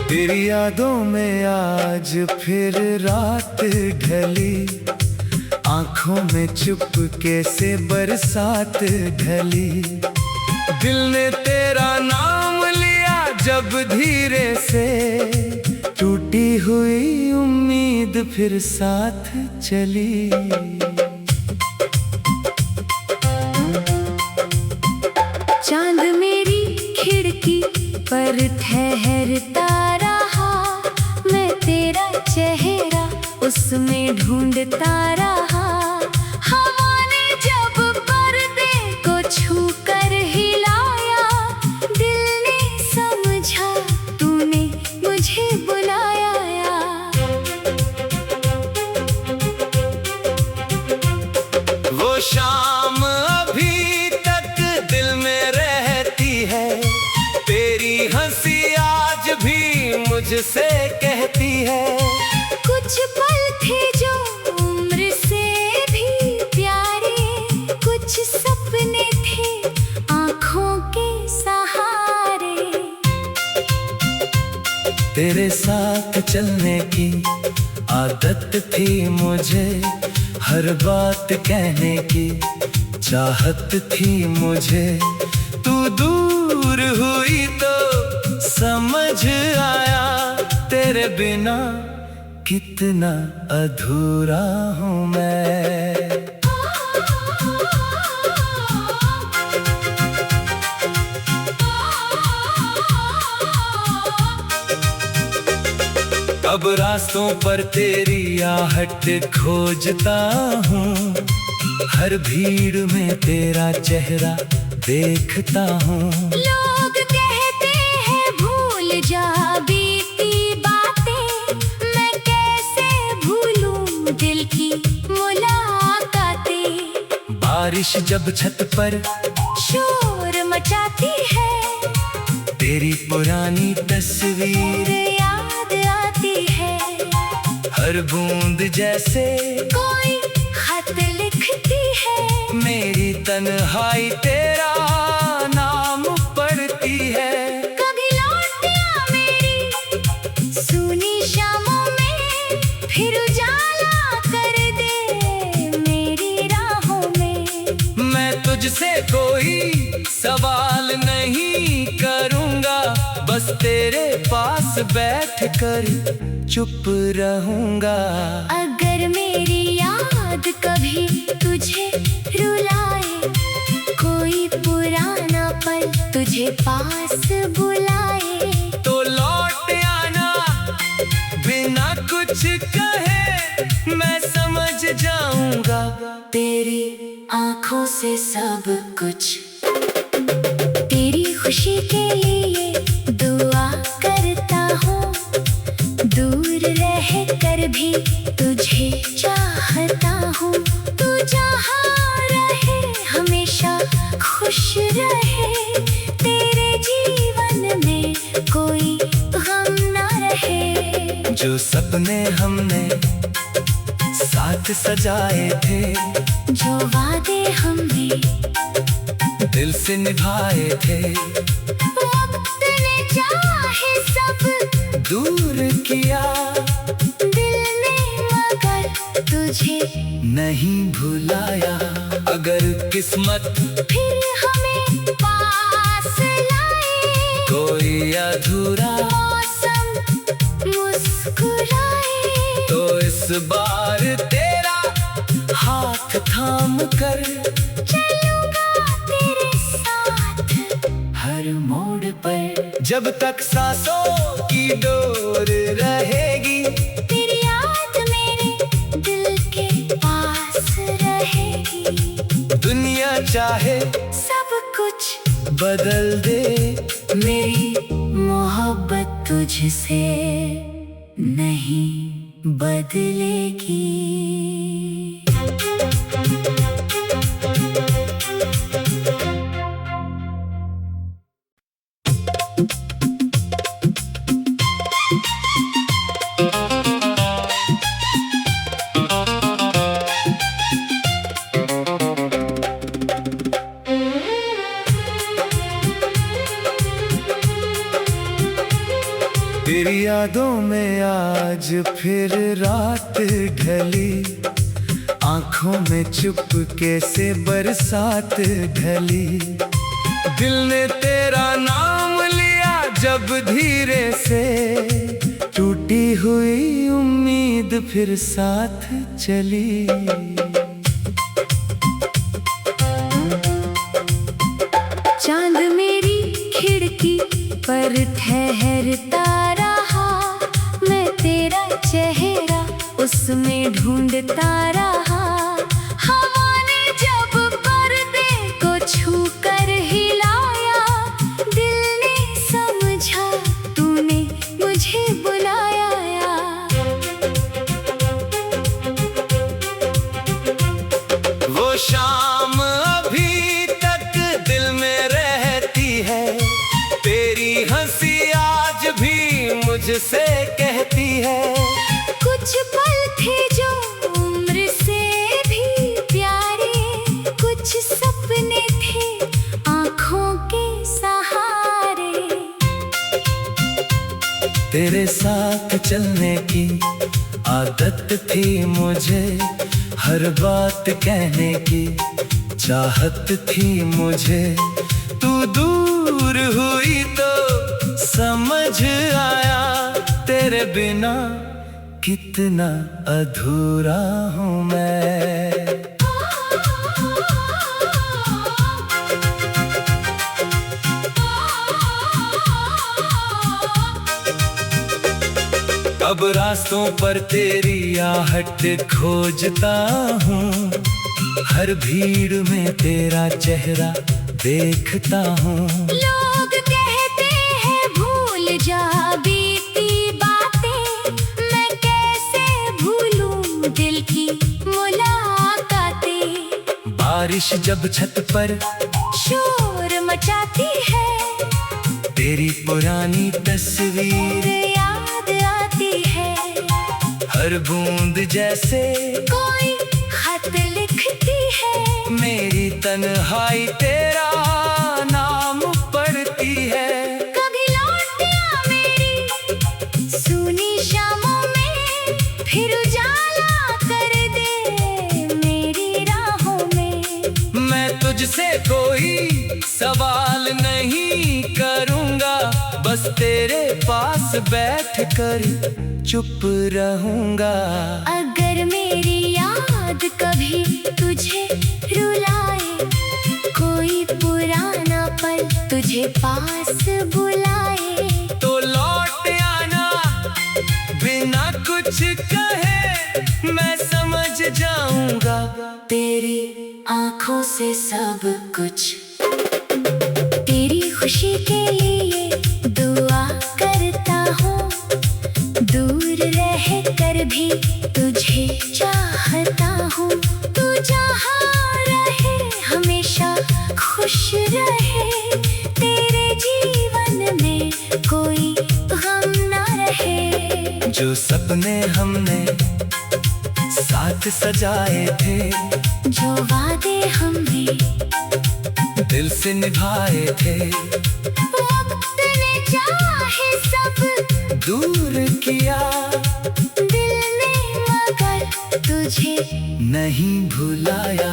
तेरी यादों में आज फिर रात ढली, आंखों में चुपके से बरसात ढली। दिल ने तेरा नाम लिया जब धीरे से, टूटी हुई उम्मीद फिर साथ चली। चांद मेरी खिड़की पर ठहरता रहा, मैं तेरा चेहरा उसमें ढूंढता रहा। हवा ने जब पर्दे को छू कर हिलाया, दिल ने समझा तूने मुझे बुलाया। वो शाम अभी तक दिल में रहती है, तेरी हंसी आज भी मुझसे कहती है। कुछ पल थे जो उम्र से भी प्यारे, कुछ सपने थे आँखों के सहारे। तेरे साथ चलने की आदत थी मुझे, हर बात कहने की चाहत थी मुझे। तू दूर हुई तो समझ आया, तेरे बिना कितना अधूरा हूँ मैं। अब रास्तों पर तेरी आहट खोजता हूँ, हर भीड़ में तेरा चेहरा देखता हूँ। लोग कहते हैं भूल जा बीती बातें, मैं कैसे भूलूं दिल की मुलाकातें। बारिश जब छत पर शोर मचाती है, तेरी पुरानी तस्वीर याद आती है। हर बूंद जैसे कोई खत लिखती है, मेरी तन्हाई तेरा नाम पढ़ती है। कभी लौटिया मेरी सूनी शामों में, फिर उजाला कर दे मेरी राहों में। मैं तुझसे कोई सवाल नहीं करूँगा, बस तेरे पास बैठकर चुप रहूँगा। अगर मेरी याद कभी तुझे रुलाए, कोई पुराना पल तुझे पास बुलाए, तो लौट आना बिना कुछ कहे, मैं समझ जाऊँगा तेरी आँखों से सब कुछ। तेरी खुशी के लिए दुआ करता हूँ, दूर रह कर भी तुझे चाहता हूँ। तू जहाँ रहे हमेशा खुश रहे, तेरे जीवन में कोई गम ना रहे। जो सपने हमने साथ सजाए थे, जो वादे हमने दिल से निभाए थे, वक्त ने चाहे सब दूर किया, दिल ने मगर तुझे नहीं भुलाया। अगर किस्मत फिर हमें पास लाए, कोई अधूरा मौसम मुस्कुराए, तो इस बार तेरा हाथ थाम कर चलूंगा तेरे साथ हर मोड़ पर। जब तक सांसों की डोर रहेगी, तेरी याद मेरे दिल के पास रहेगी। दुनिया चाहे सब कुछ बदल दे, मेरी मोहब्बत तुझसे नहीं बदलेगी। तेरी यादों में आज फिर रात ढली, आंखों में चुपके से बरसात ढली। दिल ने तेरा नाम लिया जब धीरे से, टूटी हुई उम्मीद फिर साथ चली। चांद मेरी खिड़की पर ठहरता रहा, मैं तेरा चेहरा उसमें ढूंढता रहा। हवा ने जब पर्दे को छू कर हिलाया, दिल ने समझा तूने मुझे बुलाया। वो शाम अभी तक दिल में रहती है, तेरी हंसी आज भी मुझसे कहती है। कुछ पल थे जो उम्र से भी प्यारे, कुछ सपने थे आँखों के सहारे। तेरे साथ चलने की आदत थी मुझे, हर बात कहने की चाहत थी मुझे। तू दूर हुई तो समझ आया, तेरे बिना कितना अधूरा हूँ मैं। अब रास्तों पर तेरी आहट खोजता हूँ, हर भीड़ में तेरा चेहरा देखता हूँ। लोग कहते हैं भूल जा बीती बातें, मैं कैसे भूलूं दिल की मुलाकातें। बारिश जब छत पर शोर मचाती है, तेरी पुरानी तस्वीर याद आती है। हर बूंद जैसे कोई खत लिखती है, मेरी तन्हाई तेरा नाम पढ़ती है। कभी लौटिया मेरी सूनी शामों में, फिर उजाला कर दे मेरी राहों में। मैं तुझसे कोई सवाल नहीं करूँगा, बस तेरे पास बैठकर चुप रहूँगा। अगर मेरी याद कभी तुझे रुलाए, कोई पुराना पल तुझे पास बुलाए, तो लौट आना बिना कुछ कहे, मैं समझ जाऊँगा तेरी आँखों से सब कुछ। तेरी खुशी के लिए दुआ करता हूँ, दूर रह कर भी तुझे चाहता हूँ। तू जहाँ रहे हमेशा खुश रहे, तेरे जीवन में कोई गम ना रहे। जो सपने हमने साथ सजाए थे, जो वादे हमने दिल से निभाए थे, वक्त ने चाहे सब दूर किया, दिल ने मगर तुझे नहीं भुलाया।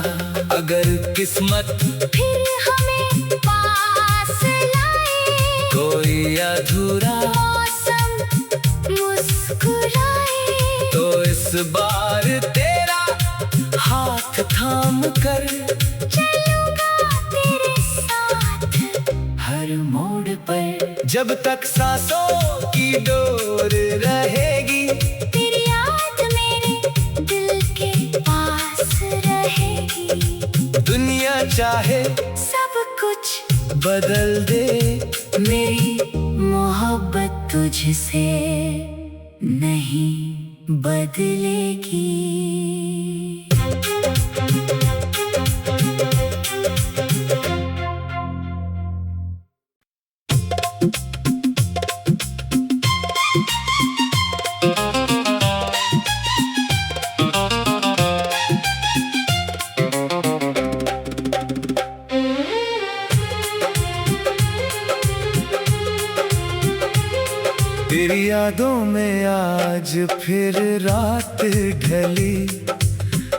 अगर किस्मत फिर हमें पास लाए, कोई अधूरा मौसम मुस्कुराए, तो इस बार तेरा हाथ थाम कर चलूंगा तेरे साथ हर मोड़ पर। जब तक सांसों की डोर रहेगी, तेरी याद मेरे दिल के पास रहेगी। दुनिया चाहे सब कुछ बदल दे, मेरी मोहब्बत तुझसे नहीं बदलेगी। तेरी यादों में आज फिर रात ढली,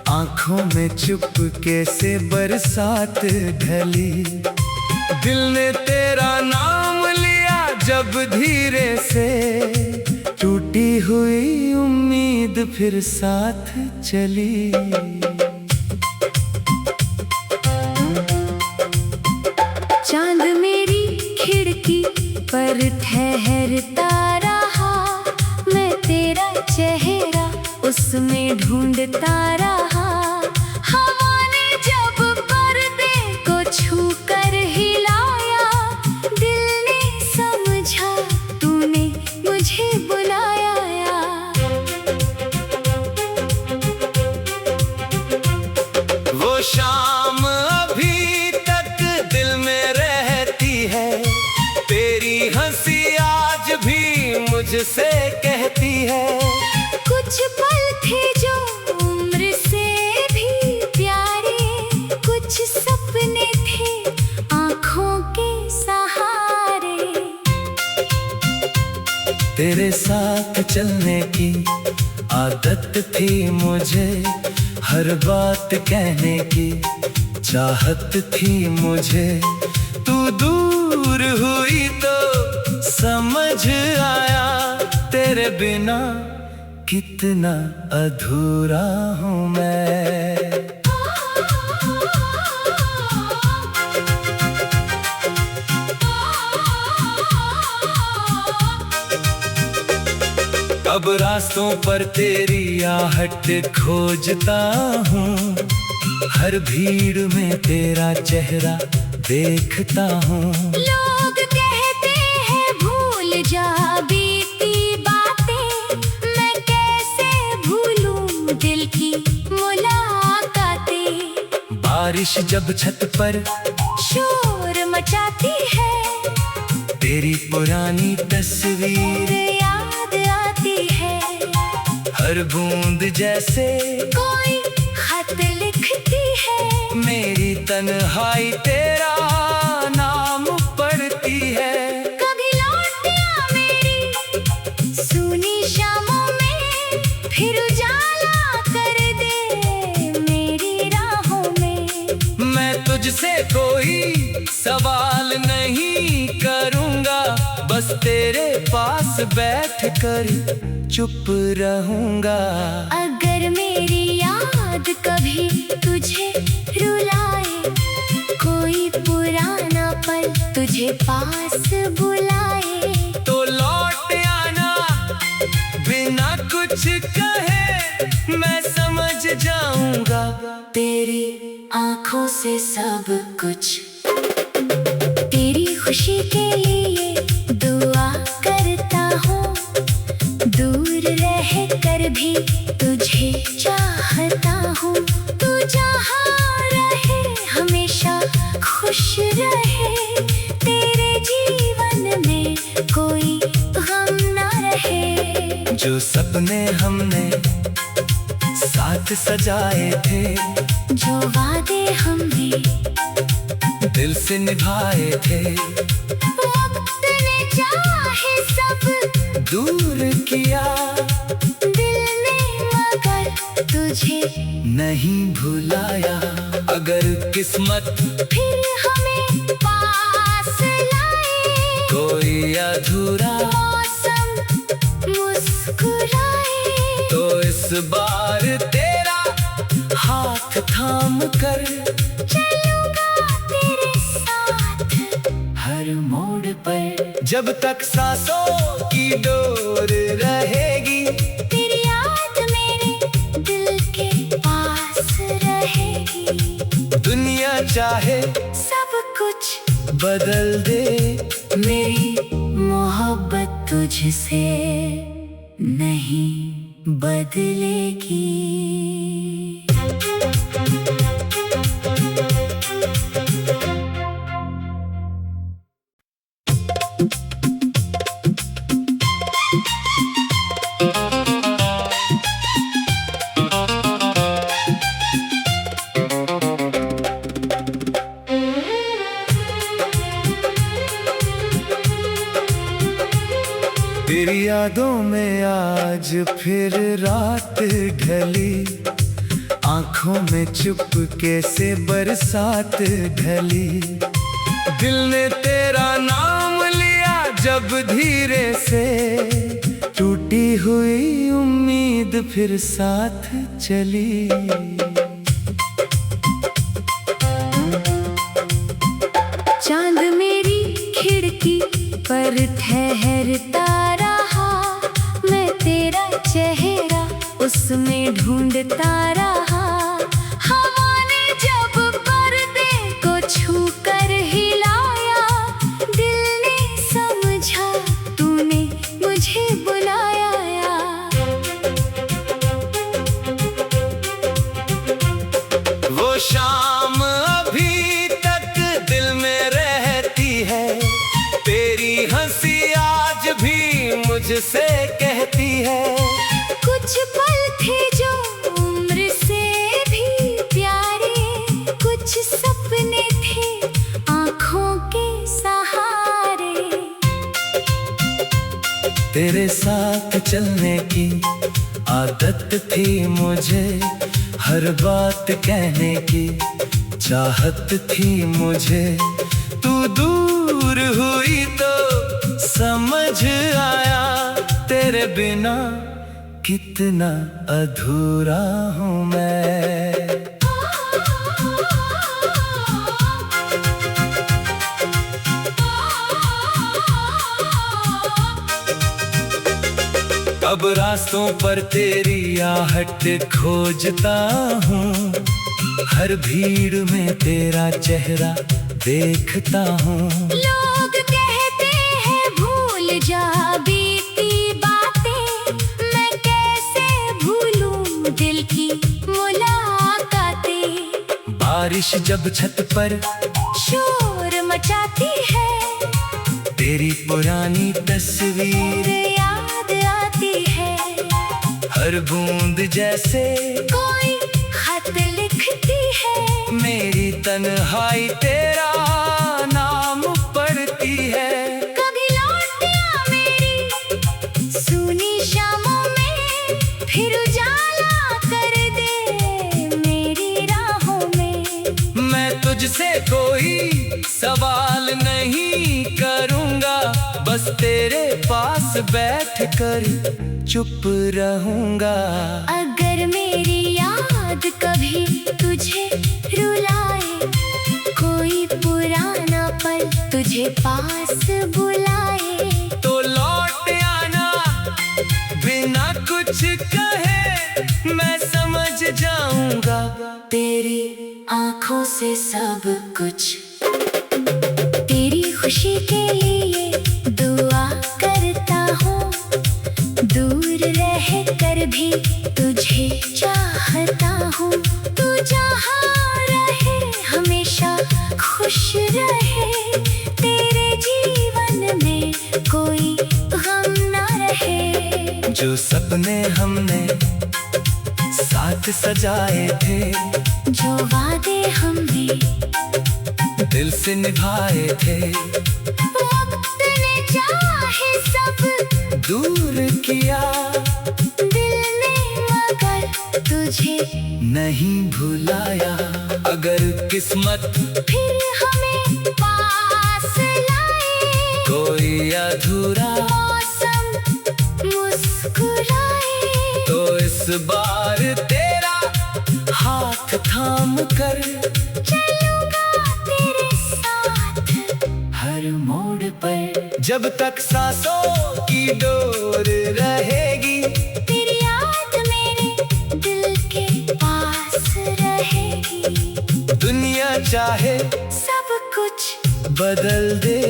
आंखों में चुपके से बरसात ढली। दिल ने तेरा नाम लिया जब धीरे से, टूटी हुई उम्मीद फिर साथ चली। चांद मेरी खिड़की पर ठहरता रहा, मैं तेरा चेहरा उसमें ढूंढता रहा। हवा ने जब पर्दे को छू कर हिलाया, दिल ने समझा तूने मुझे बुलाया। वो शाम अभी तक दिल में रहती है, तेरी हंसी आज भी मुझसे कहती है। कुछ पल थे जो उम्र से भी प्यारे, कुछ सपने थे आँखों के सहारे। तेरे साथ चलने की आदत थी मुझे, हर बात कहने की चाहत थी मुझे। तू दूर हुई तो समझ आया, तेरे बिना कितना अधूरा हूँ मैं। अब रास्तों पर तेरी आहट खोजता हूँ, हर भीड़ में तेरा चेहरा देखता हूँ। लोग कहते हैं भूल जा बीती बातें, मैं कैसे भूलूं दिल की मुलाकातें। बारिश जब छत पर शोर मचाती है, तेरी पुरानी तस्वीर याद आती है। हर बूंद जैसे कोई खत लिखती है, मेरी तन्हाई तेरा नाम पढ़ती है। कभी लौटिया मेरी सूनी शामों में, फिर उजाला कर दे मेरी राहों में। मैं तुझसे कोई सवाल नहीं करूँगा, बस तेरे पास बैठकर चुप रहूँगा। अगर मेरी याद कभी तुझे रुलाए, कोई पुराना पल तुझे पास बुलाए, तो लौट आना बिना कुछ कहे, मैं समझ जाऊँगा तेरी आँखों से सब कुछ। तेरी खुशी के लिए दुआ करता हूँ, दूर रह कर भी तुझे चाहता हूँ। तू जहाँ रहे हमेशा खुश रहे, तेरे जीवन में कोई गम ना रहे। जो सपने हमने साथ सजाए थे, जो वादे हमने दिल से निभाए थे, वक्त ने चाहे सब दूर किया, दिल ने मगर तुझे नहीं भुलाया। अगर किस्मत फिर हमें पास लाए, कोई अधूरा मौसम मुस्कुराए, तो इस बार तेरा हाथ थाम कर चलूंगा तेरे साथ हर मोड़ पर। जब तक सांसों की डोर रहेगी, तेरी याद मेरे दिल के पास रहेगी। दुनिया चाहे सब कुछ बदल दे, मेरी मोहब्बत तुझसे नहीं बदलेगी। तेरी यादों में आज फिर रात ढली, आंखों में चुपके से बरसात ढली। दिल ने तेरा नाम लिया जब धीरे से, टूटी हुई उम्मीद फिर साथ चली। चांद मेरी खिड़की पर ठहरता रहा, मैं तेरा चेहरा उसमें ढूंढता रहा। हवा ने जब पर्दे को छू कर हिलाया, दिल ने समझा तूने मुझे बुलाया। वो शाम अभी तक दिल में रहती है, तेरी हंसी आज भी मुझसे कहती है। कुछ पल थे जो उम्र से भी प्यारे, कुछ सपने थे आँखों के सहारे। तेरे साथ चलने की आदत थी मुझे, हर बात कहने की चाहत थी मुझे। तू दूर हुई तो समझ आया, तेरे बिना कितना अधूरा हूँ मैं। अब रास्तों पर तेरी आहट खोजता हूँ, हर भीड़ में तेरा चेहरा देखता हूँ। लोग कहते हैं भूल जा बीती बातें, मैं कैसे भूलूं दिल की मुलाकातें। बारिश जब छत पर शोर मचाती है, तेरी पुरानी तस्वीर याद आती है। हर बूंद जैसे कोई खत लिखती है, मेरी तन्हाई तेरा नाम पढ़ती है। कभी लौटिया मेरी सूनी शामों में, फिर उजाला कर दे मेरी राहों में। मैं तुझसे कोई सवाल नहीं करूँगा, बस तेरे पास बैठकर चुप रहूँगा। अगर मेरी याद कभी तुझे रुलाए, कोई पुराना पल तुझे पास बुलाए, तो लौट आना बिना कुछ कहे, मैं समझ जाऊँगा तेरी आँखों से सब कुछ। तेरी खुशी के लिए दुआ करता हूँ, दूर रह कर भी तुझे चाहता हूँ। तू जहाँ रहे हमेशा खुश रहे, तेरे जीवन में कोई गम ना रहे। जो सपने हमने साथ सजाए थे, जो वादे हमने दिल से निभाए थे, वक्त ने चाहे सब दूर किया, दिल ने मगर तुझे नहीं भुलाया। अगर किस्मत फिर हमें पास लाए, कोई अधूरा मौसम मुस्कुराए, तो इस बार तेरा हाथ थाम कर चलूंगा तेरे साथ हर मोड़ पर। जब तक सांसों की डोर रहेगी, तेरी याद मेरे दिल के पास रहेगी। दुनिया चाहे सब कुछ बदल दे,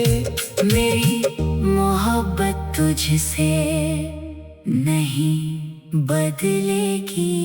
मेरी मोहब्बत तुझसे नहीं बदलेगी।